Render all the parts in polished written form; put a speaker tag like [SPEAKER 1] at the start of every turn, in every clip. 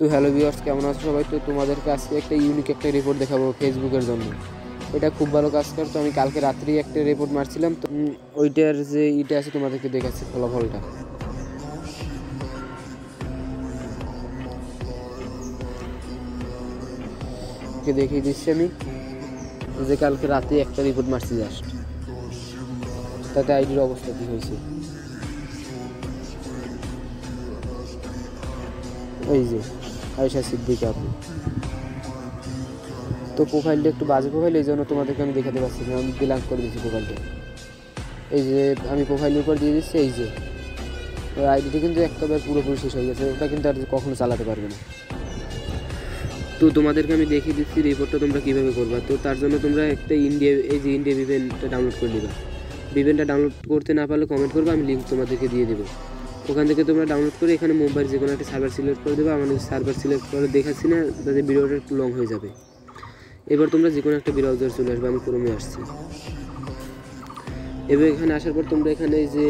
[SPEAKER 1] তো hello viewers, কেমন আছো সবাই? তো তোমাদেরকে আজকে একটা ইউনিক একটা রিপোর্ট দেখাবো ফেসবুকের জন্য। এটা খুব ভালো কাজ করে। তো আমি কালকে রাত্রেই একটা রিপোর্ট মারছিলাম, তো ওইটার যে ইটা আছে তোমাদেরকে দেখাচ্ছি ফলাফলটা। দেখিয়ে দিচ্ছি আমি যে কালকে রাতে একটা রিপোর্ট মারছি জাস্ট, তাতে আইডির অবস্থা কী হয়েছে। এই যে আয়েশা সিদ্দিকা আপু, তো প্রোফাইলটা একটু বাজে প্রোফাইল, এই জন্য তোমাদেরকে আমি দেখাতে পারছি না, আমি ব্ল্যাঙ্ক করে দিচ্ছি প্রোফাইলটা। এই যে আমি প্রোফাইলের উপর দিয়ে দিচ্ছি, এই যে আইডিটা কিন্তু একবার পুরোপুরি শেষ হয়ে গেছে, ওটা কিন্তু আর কখনো চালাতে পারবে না। তো তোমাদেরকে আমি দেখিয়ে দিচ্ছি রিপোর্টটা তোমরা কীভাবে করবা। তো তার জন্য তোমরা একটা এই যে ইন্ডিয়া ভিভেনটা ডাউনলোড করে নিবা। ভিভেনটা ডাউনলোড করতে না পারলে কমেন্ট করবে, আমি লিঙ্ক তোমাদেরকে দিয়ে দেবো। ওখান থেকে তোমরা ডাউনলোড করে এখানে মোবাইল যে কোনো একটা সার্ভার সিলেক্ট করে দেবে। আমাদের সার্ভার সিলেক্ট করে দেখাচ্ছি না, তাদের ভিডিওটা একটু লং হয়ে যাবে। এবার তোমরা যে কোনো একটা ব্রাউজার চলে আসবে, আমি ক্রোমে আসছি। এবার এখানে আসার পর তোমরা এখানে যে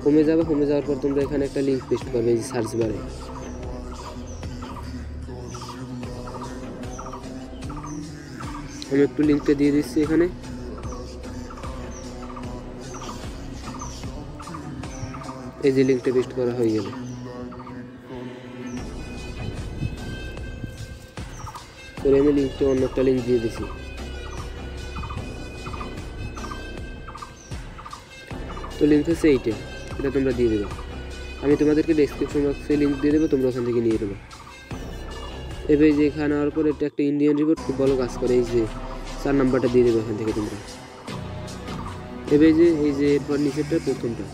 [SPEAKER 1] হোমে যাবে, হোমে যাওয়ার পর তোমরা এখানে একটা লিঙ্ক পেস্ট করবে এই যে সার্চ বারে। আমি একটু লিঙ্কটা দিয়ে দিচ্ছি এখানে। এই যে লিঙ্কটা পেস্ট করা হয়ে গেল। তো আমি লিঙ্কটা অন্য একটা লিঙ্ক দিয়ে দিছি। তো লিঙ্ক হচ্ছে এইটা, এটা তোমরা দিয়ে দেবে। আমি তোমাদেরকে ডেসক্রিপশন বক্সে লিঙ্ক দিয়ে দেবো, তোমরা ওখান থেকে নিয়ে নেবে। এবার যে এখানে আনার পর এটা একটা ইন্ডিয়ান রিপোর্ট খুব ভালো কাজ করে। এই যে 4 নাম্বারটা দিয়ে দেবে এখান থেকে তোমরা। এবার এই যে এরপর নিচেরটা প্রথমটা।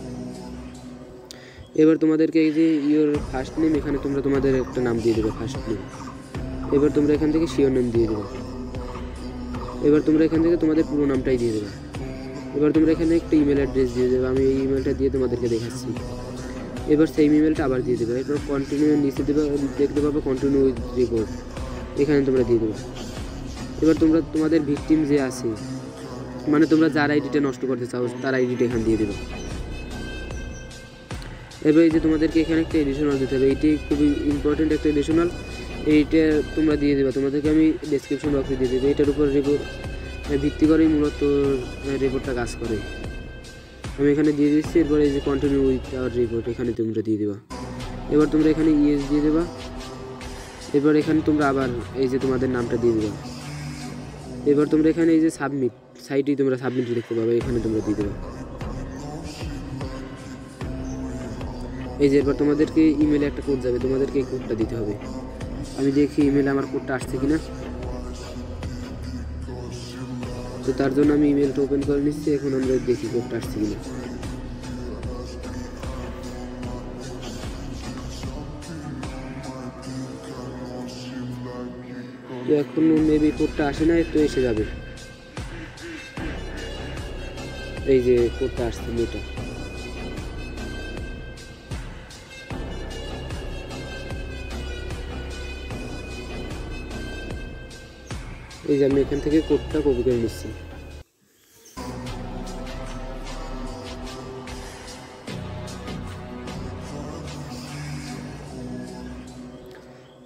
[SPEAKER 1] এবার তোমাদেরকে এই যে ইওর ফার্স্ট নেম, এখানে তোমরা তোমাদের একটা নাম দিয়ে দেবে, ফার্স্ট নেম। এবার তোমরা এখান থেকে শিওর নেম দিয়ে দেবে। এবার তোমরা এখান থেকে তোমাদের পুরো নামটাই দিয়ে দেবে। এবার তোমরা এখানে একটা ইমেল অ্যাড্রেস দিয়ে দেবে, আমি এই ইমেলটা দিয়ে তোমাদেরকে দেখাচ্ছি। এবার সেই ইমেলটা আবার দিয়ে দেবে। এরপর কন্টিনিউ নিচে দেবে, দেখতে পাবে কন্টিনিউ উইথ রিপোর্ট, এখানে তোমরা দিয়ে দেবে। এবার তোমরা তোমাদের ভিকটিম যে আছে, মানে তোমরা যার আইডিটা নষ্ট করতে চাও তার আইডিটা এখানে দিয়ে দেবে। এবার এই যে তোমাদেরকে এখানে একটা এডিশনাল দিতে হবে, এইটি খুবই ইম্পর্টেন্ট একটা এডিশনাল, এইটা তোমরা দিয়ে দেবে। তোমাদেরকে আমি ডেসক্রিপশন বক্সে দিয়ে দেবে। এটার উপর রিপোর্ট ভিত্তি করেই মূলত রিপোর্টটা কাজ করে। আমি এখানে দিয়ে দিচ্ছি। এরপর এই যে কন্টিনিউ উইথ আওয়ার রিপোর্ট, এখানে তোমরা দিয়ে দেবা। এবার তোমরা এখানে ইয়েস দিয়ে দেবা। এবার এখানে তোমরা আবার এই যে তোমাদের নামটা দিয়ে দেবা। এবার তোমরা এখানে এই যে সাবমিট সাইটেই তোমরা সাবমিট দেখতে পাবে, এখানে তোমরা দিয়ে দেবা। এই যে এরপর তোমাদেরকে ইমেলে একটা কোড যাবে, তোমাদেরকে এই কোডটা দিতে হবে। আমি দেখি ইমেলে আমার কোডটা আসছে কিনা। তো তার জন্য আমি ইমেলটা ওপেন করে নিচ্ছি। এখন আমরা দেখি কোডটা আসছে কিনা। তো এখন মেবি কোডটা আসে না, তো এসে যাবে। এই যে কোডটা আসছে মেটা। এই যে আমি এখান থেকে কোডটা কপি করে নিচ্ছি।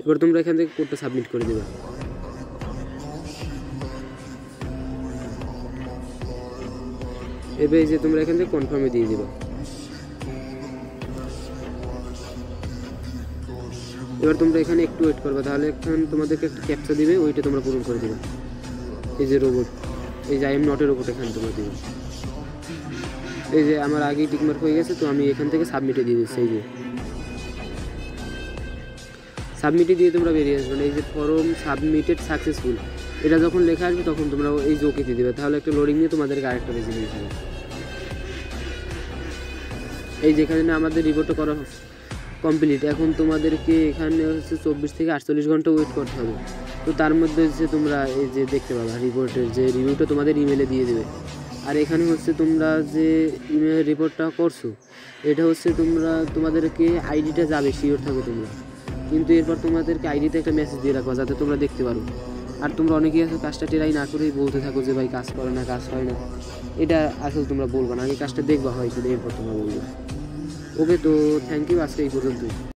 [SPEAKER 1] এবার তোমরা এখান থেকে কোডটা সাবমিট করে দেবে। এবার এই যে তোমরা এখান থেকে কনফার্মে দিয়ে দেবে। এবার তোমরা এখানে একটু ওয়েট করবে, তাহলে এখন তোমাদেরকে একটা ক্যাপচা দিবে, ওইটা তোমরা পূরণ করে দেবে। এই যে রোবট, এই যে আই এম নটের রোবট, এখানে তোমরা দেবে। এই যে আমার আগেই টিকমার্ক হয়ে গেছে, তো আমি এখান থেকে সাবমিটে দিয়ে দিচ্ছি। এই যে সাবমিটে দিয়ে তোমরা বেরিয়ে আসবে। এই যে ফর্ম সাবমিটেড সাকসেসফুল, এটা যখন লেখা আসবে তখন তোমরা এই যে ওকে দিয়ে দেবে। তাহলে একটা লোডিং নিয়ে তোমাদেরকে আরেকটা পেজে নিয়ে যাবে। এই যেখানে না আমাদের রিপোর্টটা করা কমপ্লিট। এখন তোমাদেরকে এখানে হচ্ছে 24 থেকে 48 ঘন্টা ওয়েট করতে হবে। তো তার মধ্যে হচ্ছে তোমরা এই যে দেখতে পাবা রিপোর্টের যে রিভিউটা তোমাদের ইমেলে দিয়ে দেবে। আর এখানে হচ্ছে তোমরা যে ইমেল রিপোর্টটা করছো, এটা হচ্ছে তোমাদেরকে আইডিটা যাবে, শিওর থাকো তোমরা। কিন্তু এরপর তোমাদেরকে আইডিতে একটা মেসেজ দিয়ে রাখবা, যাতে তোমরা দেখতে পারো। আর তোমরা অনেকেই আছে কাজটা টেরাই না করেই বলতে থাকো যে ভাই কাজ করে না, কাজ হয় না। এটা আসলে তোমরা বলবা না, আগে কাজটা দেখবা হয় কিনা, এরপর তোমরা বলবে। ওকে, তো থ্যাংক ইউ, আজকে এই পর্যন্তই।